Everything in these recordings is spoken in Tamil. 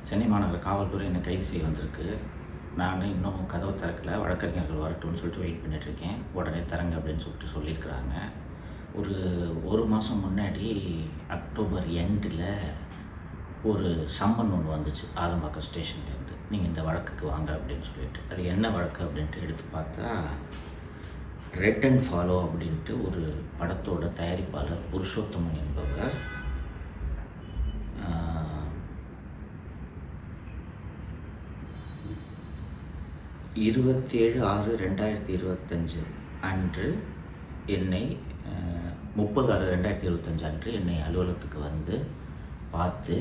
சென்னை மாநகர காவல்துறை என்னை கைது செய்ய வந்திருக்கு. நான் இன்னும் கதவு திறக்கல. வழக்கறிஞர்கள் வரட்டும்னு சொல்லிட்டு வெயிட் பண்ணிகிட்ருக்கேன். உடனே திறங்க அப்படின்னு சொல்லியிருக்கிறாங்க. ஒரு 1 மாதம் முன்னாடி அக்டோபர் எண்டில் ஒரு சம்மன் ஒன்று வந்துச்சு ஆதம்பாக்கம் ஸ்டேஷன்லேருந்து. நீங்கள் இந்த வழக்குக்கு வாங்க அப்படின்னு சொல்லிட்டு. அது என்ன வழக்கு அப்படின்ட்டு எடுத்து பார்த்தா, ரெட் அண்ட் ஃபாலோ அப்படின்ட்டு ஒரு படத்தோட தயாரிப்பாளர் புருஷோத்தமன் என்பவர் 27/6/2025 அன்று என்னை 30/6/2025 அன்று என்னை அலுவலகத்துக்கு வந்து பார்த்து,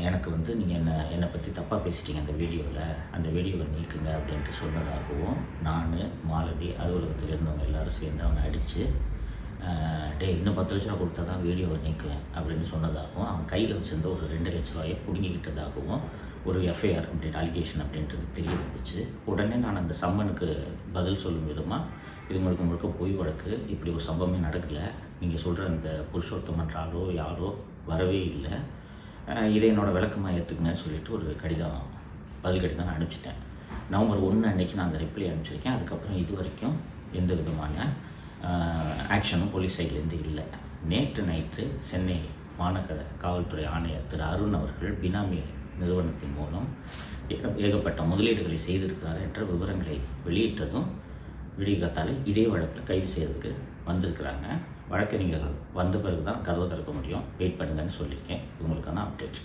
எனக்கு வந்து நீங்கள் என்னை பற்றி தப்பாக பேசிட்டீங்க அந்த வீடியோவில், அந்த வீடியோவை நீக்குங்க அப்படின்ட்டு சொன்னதாகவும், நான் மாலதி அலுவலகத்தில் இருந்தவங்க எல்லோரும் சேர்ந்து அவனை அடித்து, இன்னும் 10 லட்ச ரூபா கொடுத்தா தான் வீடியோவை நீக்குவேன் அப்படின்னு சொன்னதாகவும், அவன் கையில் வச்சிருந்த ஒரு 2 லட்ச ரூபாயை பிடுங்கிக்கிட்டதாகவும் ஒரு எஃப்ஐஆர் அப்படின்ட்டு அலிகேஷன் அப்படின்றது தெரிய வந்துச்சு. உடனே நான் அந்த சம்மனுக்கு பதில் சொல்லும் விதமாக, இது முழுக்க பொய் வழக்கு, இப்படி ஒரு சம்பவமே நடக்கலை, நீங்கள் சொல்கிற அந்த புருஷோத்தமன் யாரோ வரவே இல்லை, இதை என்னோடய விளக்கமாக ஏற்றுக்குங்கன்னு சொல்லிட்டு ஒரு பதில் கடிதம் நான் அனுப்பிச்சிட்டேன். நவம்பர் 1 அன்றைக்கி நான் அந்த ரிப்ளை அனுப்பிச்சிருக்கேன். அதுக்கப்புறம் இது வரைக்கும் எந்த விதமான ஆக்ஷனும் போலீஸ் சைட்லேருந்து இல்லை. நேற்று நைட்டு சென்னை மாநகர காவல்துறை ஆணையர் திரு அருண் அவர்கள் பினாமி நிறுவனத்தின் மூலம் ஏகப்பட்ட முதலீடுகளை செய்திருக்கிறார் என்ற விவரங்களை வெளியிட்டதும் விடிகாத்தாலே இதே வழக்கில் கைது செய்கிறதுக்கு வந்திருக்கிறாங்க. வழக்கறிஞர்கள் வந்த பிறகு தான் கதவை திறக்க முடியும், வெயிட் பண்ணுங்கன்னு சொல்லியிருக்கேன். இது உங்களுக்கான அப்டேட்.